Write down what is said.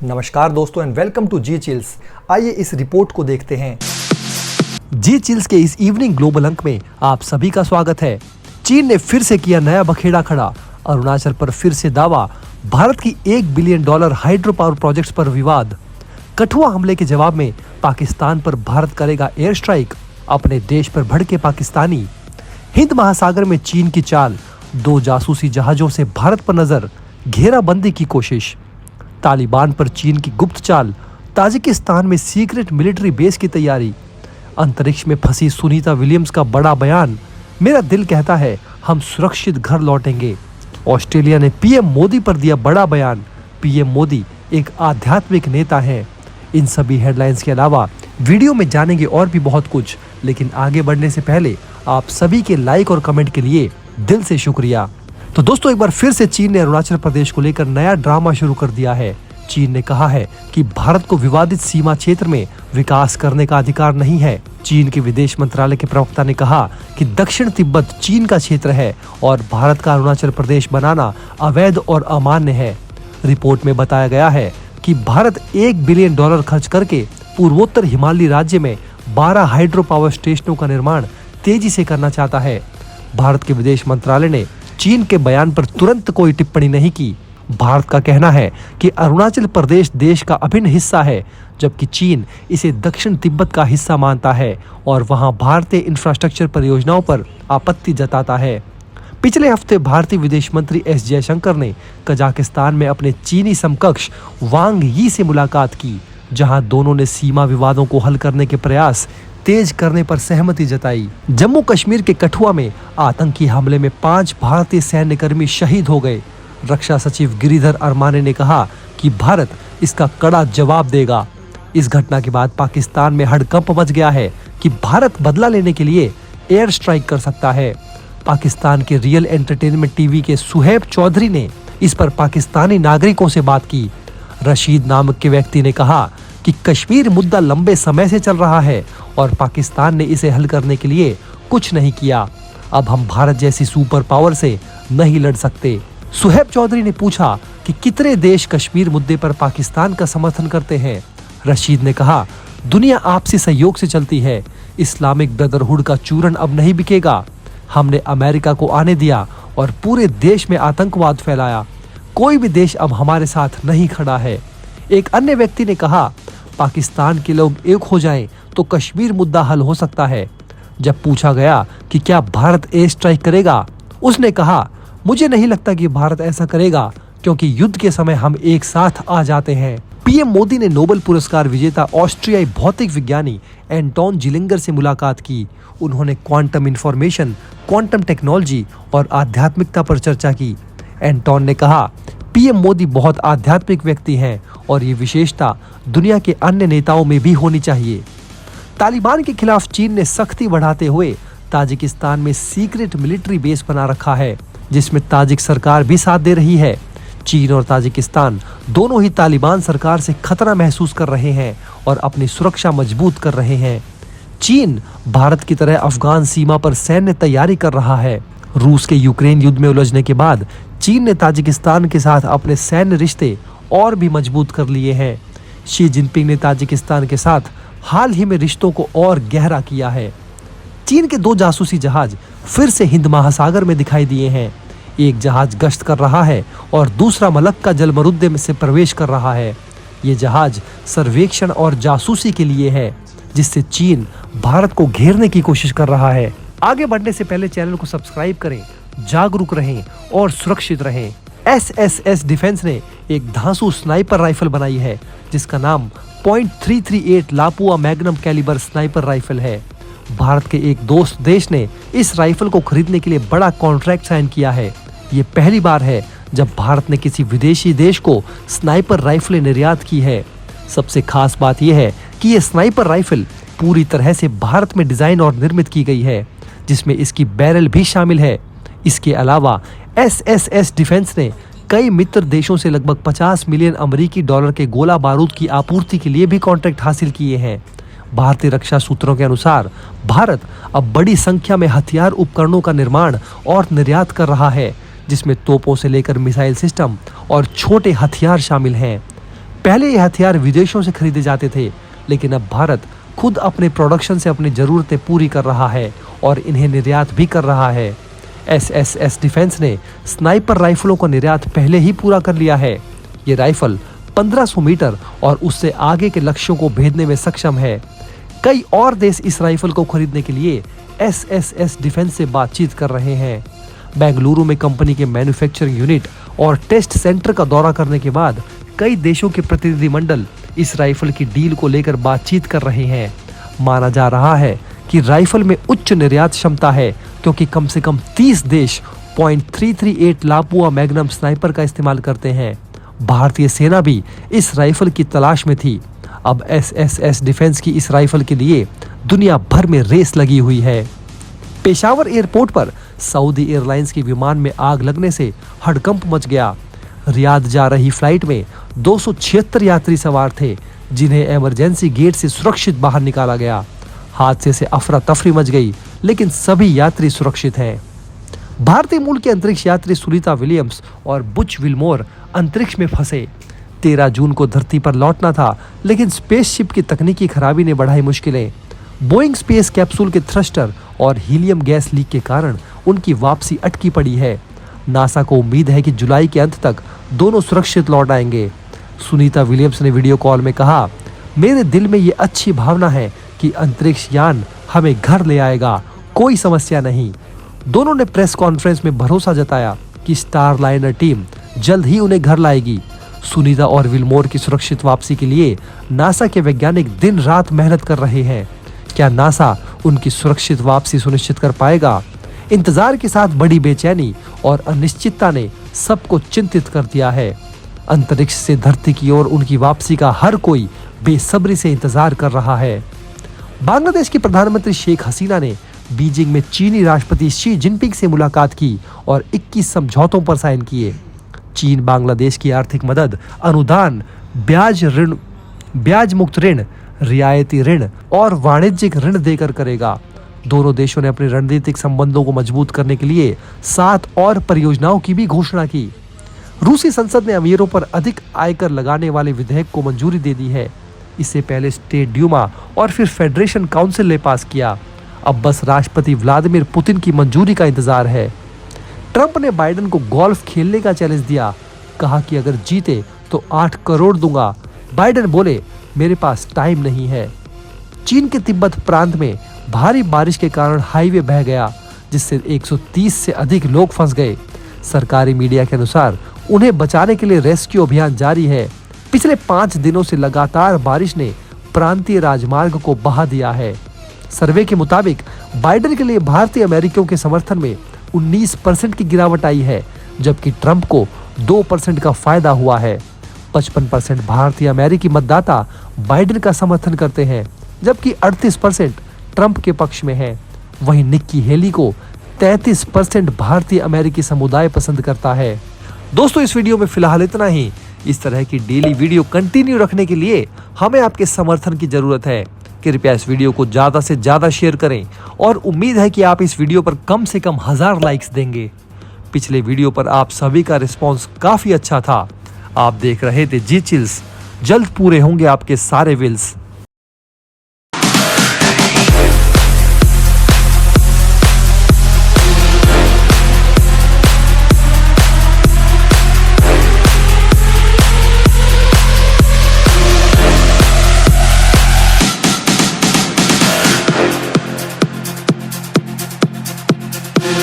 नमस्कार दोस्तों and welcome to G Chills. आइए इस रिपोर्ट को देखते हैं। जी चिल्स के इस इवनिंग ग्लोबल अंक में आप सभी का स्वागत है। चीन ने फिर से किया नया बखेड़ा खड़ा। अरुणाचल पर फिर से दावा। भारत की $1 बिलियन हाइड्रो पावर प्रोजेक्ट्स पर विवाद। कठुआ हमले के जवाब में पाकिस्तान पर भारत करेगा एयर स्ट्राइक। अपने देश पर भड़के पाकिस्तानी। हिंद महासागर में चीन की चाल। 2 जासूसी जहाजों से भारत पर नजर। घेराबंदी की कोशिश। तालिबान पर चीन की गुप्त चाल। ताजिकिस्तान में सीक्रेट मिलिट्री बेस की तैयारी। अंतरिक्ष में फंसी सुनीता विलियम्स का बड़ा बयान। मेरा दिल कहता है हम सुरक्षित घर लौटेंगे। ऑस्ट्रेलिया ने पीएम मोदी पर दिया बड़ा बयान। पीएम मोदी एक आध्यात्मिक नेता हैं। इन सभी हेडलाइंस के अलावा वीडियो में जानेंगे और भी बहुत कुछ, लेकिन आगे बढ़ने से पहले आप सभी के लाइक और कमेंट के लिए दिल से शुक्रिया। तो दोस्तों, एक बार फिर से चीन ने अरुणाचल प्रदेश को लेकर नया ड्रामा शुरू कर दिया है। चीन ने कहा है कि भारत को विवादित सीमा क्षेत्र में विकास करने का अधिकार नहीं है। चीन के विदेश मंत्रालय के प्रवक्ता ने कहा कि दक्षिण तिब्बत चीन का क्षेत्र है और भारत का अरुणाचल प्रदेश बनाना अवैध और अमान्य है। रिपोर्ट में बताया गया है कि भारत $1 बिलियन खर्च करके पूर्वोत्तर हिमालयी राज्य में 12 हाइड्रो पावर स्टेशनों का निर्माण तेजी से करना चाहता है। भारत के विदेश मंत्रालय ने चीन के बयान पर तुरंत कोई टिप्पणी नहीं की। भारत का कहना है कि अरुणाचल प्रदेश देश का अभिन्न हिस्सा है, जबकि चीन इसे दक्षिण तिब्बत का हिस्सा मानता है और वहां भारतीय इंफ्रास्ट्रक्चर परियोजनाओं पर आपत्ति जताता है। पिछले हफ्ते भारतीय विदेश मंत्री एस जयशंकर ने कजाकिस्तान में अपने चीनी समकक्ष वांग यी से मुलाकात की, जहां दोनों ने सीमा विवादों को हल करने के प्रयास तेज करने पर सहमति जताई। जम्मू कश्मीर के कठुआ में आतंकी हमले में 5 भारतीय सैन्यकर्मी शहीद हो गए। रक्षा सचिव गिरिधर अरमाने ने कहा कि भारत इसका कड़ा जवाब देगा। इस घटना के बाद पाकिस्तान में हड़कंप मच गया है कि भारत बदला लेने के लिए एयर स्ट्राइक कर सकता है। पाकिस्तान के रियल एंटरटेनमेंट टीवी के सुहेब चौधरी ने इस पर पाकिस्तानी नागरिकों से बात की। रशीद नामक के व्यक्ति ने कहा कि कश्मीर मुद्दा लंबे समय से चल रहा है और पाकिस्तान ने इसे हल करने के लिए कुछ नहीं किया। अब हम भारत जैसी सुपर पावर से नहीं लड़ सकते। सुहेब चौधरी ने पूछा कि कितने देश कश्मीर मुद्दे पर पाकिस्तान का समर्थन करते हैं। रशीद ने कहा, दुनिया आपसी सहयोग से चलती है। इस्लामिक ब्रदरहुड का चूरन अब नहीं बिकेगा। हमने अमेरिका को आने दिया और पूरे देश में आतंकवाद फैलाया। कोई भी देश अब हमारे साथ नहीं खड़ा है। एक अन्य व्यक्ति ने कहा, पाकिस्तान के लोग एक हो जाएं तो कश्मीर मुद्दा हल हो सकता है। जब पूछा गया कि क्या भारत एयर स्ट्राइक करेगा, उसने कहा, मुझे नहीं लगता कि भारत ऐसा करेगा, क्योंकि युद्ध के समय हम एक साथ आ जाते हैं। पीएम मोदी ने नोबेल पुरस्कार विजेता ऑस्ट्रियाई भौतिक विज्ञानी एंटोन जिलिंगर से मुलाकात की। उन्होंने क्वांटम इंफॉर्मेशन, क्वांटम टेक्नोलॉजी और आध्यात्मिकता पर चर्चा की। एंटोन ने कहा, पीएम मोदी बहुत आध्यात्मिक व्यक्ति हैं और ये विशेषता दुनिया के अन्य नेताओं में भी होनी चाहिए। तालिबान के खिलाफ चीन ने सख्ती बढ़ाते हुए ताजिकिस्तान में सीक्रेट मिलिट्री बेस बना रखा है, जिसमें ताजिक सरकार भी साथ दे रही है। चीन और ताजिकिस्तान दोनों ही तालिबान सरकार से खतरा महसूस कर रहे हैं और अपनी सुरक्षा मजबूत कर रहे हैं। चीन भारत की तरह अफगान सीमा पर सैन्य तैयारी कर रहा है। रूस के यूक्रेन युद्ध में उलझने के बाद चीन ने ताजिकिस्तान के साथ अपने सैन्य रिश्ते और भी मजबूत कर लिए हैं। शी जिनपिंग ने ताजिकिस्तान के साथ हाल ही में रिश्तों को और गहरा किया है। चीन के 2 जासूसी जहाज फिर से हिंद महासागर में दिखाई दिए हैं। एक जहाज गश्त कर रहा है और दूसरा मलक्का जलमरुद्दे में से प्रवेश कर रहा है। ये जहाज सर्वेक्षण और जासूसी के लिए है, जिससे चीन भारत को घेरने की कोशिश कर रहा है। आगे बढ़ने से पहले चैनल को सब्सक्राइब करें, जागरूक रहें और सुरक्षित रहें। एसएसएस डिफेंस ने एक धांसू स्नाइपर राइफल बनाई है, जिसका नाम .338 Lapua magnum calibre sniper rifle है। भारत के एक दोस्त देश ने इस राइफल को खरीदने के लिए बड़ा कॉन्ट्रैक्ट साइन किया है। ये पहली बार है जब भारत ने किसी विदेशी देश को स्नाइपर राइफलें निर्यात की है। सबसे खास बात यह है कि ये स्नाइपर राइफल पूरी तरह से भारत में डिजाइन और निर्मित की गई है, जिसमें इसकी बैरल भी शामिल है। इसके अलावा एसएसएस डिफेंस ने कई मित्र देशों से लगभग $50 मिलियन अमेरिकी डॉलर के गोला बारूद की आपूर्ति के लिए भी कॉन्ट्रैक्ट हासिल किए हैं। भारतीय रक्षा सूत्रों के अनुसार भारत अब बड़ी संख्या में हथियार उपकरणों का निर्माण और निर्यात कर रहा है, जिसमें तोपों से लेकर मिसाइल सिस्टम और छोटे हथियार शामिल हैं। पहले ये हथियार विदेशों से खरीदे जाते थे, लेकिन अब भारत खुद अपने प्रोडक्शन से अपनी जरूरतें पूरी कर रहा है और इन्हें निर्यात भी कर रहा है। एसएसएस डिफेंस ने स्नाइपर राइफलों का निर्यात पहले ही पूरा कर लिया है। ये राइफल 1500 मीटर और उससे आगे के लक्ष्यों को भेदने में सक्षम है। कई और देश इस राइफल को खरीदने के लिए एसएसएस डिफेंस से बातचीत कर रहे हैं। बेंगलुरु में कंपनी के मैन्युफैक्चरिंग यूनिट और टेस्ट सेंटर का दौरा करने के बाद कई देशों के प्रतिनिधिमंडल इस राइफल की डील को लेकर बातचीत कर रहे हैं। माना जा रहा है कि राइफल में उच्च निर्यात क्षमता है, क्योंकि कम से कम 30 देश .338 लापुआ मैग्नम स्नाइपर का इस्तेमाल करते हैं। भारतीय सेना भी इस राइफल की तलाश में थी। अब एसएसएस डिफेंस की इस राइफल के लिए दुनिया भर में रेस लगी हुई है। पेशावर एयरपोर्ट पर सऊदी एयरलाइंस के विमान में आग लगने से हड़कंप मच गया। रियाद जा रही फ्लाइट में 276 यात्री सवार थे, जिन्हें इमरजेंसी गेट से सुरक्षित बाहर निकाला गया। हादसे से अफरा तफरी मच गई, लेकिन सभी यात्री सुरक्षित हैं। भारतीय मूल के अंतरिक्ष यात्री सुनीता विलियम्स और बुच विल्मोर अंतरिक्ष में फंसे। 13 जून को धरती पर लौटना था, लेकिन स्पेसशिप की तकनीकी खराबी ने बढ़ाई मुश्किलें। बोइंग स्पेस कैप्सूल के थ्रस्टर और हीलियम गैस लीक के कारण उनकी वापसी अटकी पड़ी है। नासा को उम्मीद है कि जुलाई के अंत तक दोनों सुरक्षित लौट आएंगे। सुनीता विलियम्स ने वीडियो कॉल में कहा, मेरे दिल में ये अच्छी भावना है कि अंतरिक्ष यान हमें घर ले आएगा, कोई समस्या नहीं। दोनों ने प्रेस कॉन्फ्रेंस में भरोसा जताया कि स्टार लाइनर टीम जल्द ही उन्हें घर लाएगी। सुनीता और विल्मोर की सुरक्षित वापसी के लिए नासा के वैज्ञानिक दिन रात मेहनत कर रहे हैं। क्या नासा उनकी सुरक्षित वापसी सुनिश्चित कर पाएगा? इंतजार के साथ बड़ी बेचैनी और अनिश्चितता ने सबको चिंतित कर दिया है। अंतरिक्ष से धरती की ओर उनकी वापसी का हर कोई बेसब्री से इंतजार कर रहा है। बांग्लादेश की प्रधानमंत्री शेख हसीना ने बीजिंग में चीनी राष्ट्रपति शी जिनपिंग से मुलाकात की और 21 समझौतों पर साइन किए। चीन बांग्लादेश की आर्थिक मदद, अनुदान, ब्याज मुक्त ऋण, रियायती ऋण और वाणिज्यिक ऋण देकर करेगा। दोनों देशों ने अपने रणनीतिक संबंधों को मजबूत करने के लिए 7 और परियोजनाओं की भी घोषणा की। रूसी संसद ने अमीरों पर अधिक आयकर लगाने वाले विधेयक को मंजूरी दे दी है। इससे पहले स्टेट ड्यूमा और फिर फेडरेशन काउंसिल ने पास किया। अब बस राष्ट्रपति व्लादिमीर पुतिन की मंजूरी का इंतजार है। ट्रंप ने बाइडेन को गोल्फ खेलने का चैलेंज दिया, कहा कि अगर जीते तो 8 करोड़ दूंगा। बाइडेन बोले, मेरे पास टाइम नहीं है। चीन के तिब्बत प्रांत में भारी बारिश के कारण हाईवे बह गया, जिससे 130 से अधिक लोग फंस गए। सरकारी मीडिया के अनुसार उन्हें बचाने के लिए रेस्क्यू अभियान जारी है। पिछले 5 दिनों से लगातार बारिश ने प्रांतीय राजमार्ग को बहा दिया है। सर्वे के मुताबिक बाइडेन के लिए भारतीय अमेरिकियों के समर्थन में 19% की गिरावट आई है, जबकि ट्रंप को 2% का फायदा हुआ है। 55% भारतीय अमेरिकी मतदाता बाइडेन का समर्थन करते हैं, जबकि 38% ट्रंप के पक्ष में है। वहीं निक्की हेली को 33% भारतीय अमेरिकी समुदाय पसंद करता है। दोस्तों, इस वीडियो में फिलहाल इतना ही। इस तरह की डेली वीडियो कंटिन्यू रखने के लिए हमें आपके समर्थन की जरूरत है। कृपया इस वीडियो को ज्यादा से ज्यादा शेयर करें और उम्मीद है कि आप इस वीडियो पर कम से कम 1000 लाइक्स देंगे। पिछले वीडियो पर आप सभी का रिस्पॉन्स काफी अच्छा था। आप देख रहे थे जी चिल्स। जल्द पूरे होंगे आपके सारे विल्स।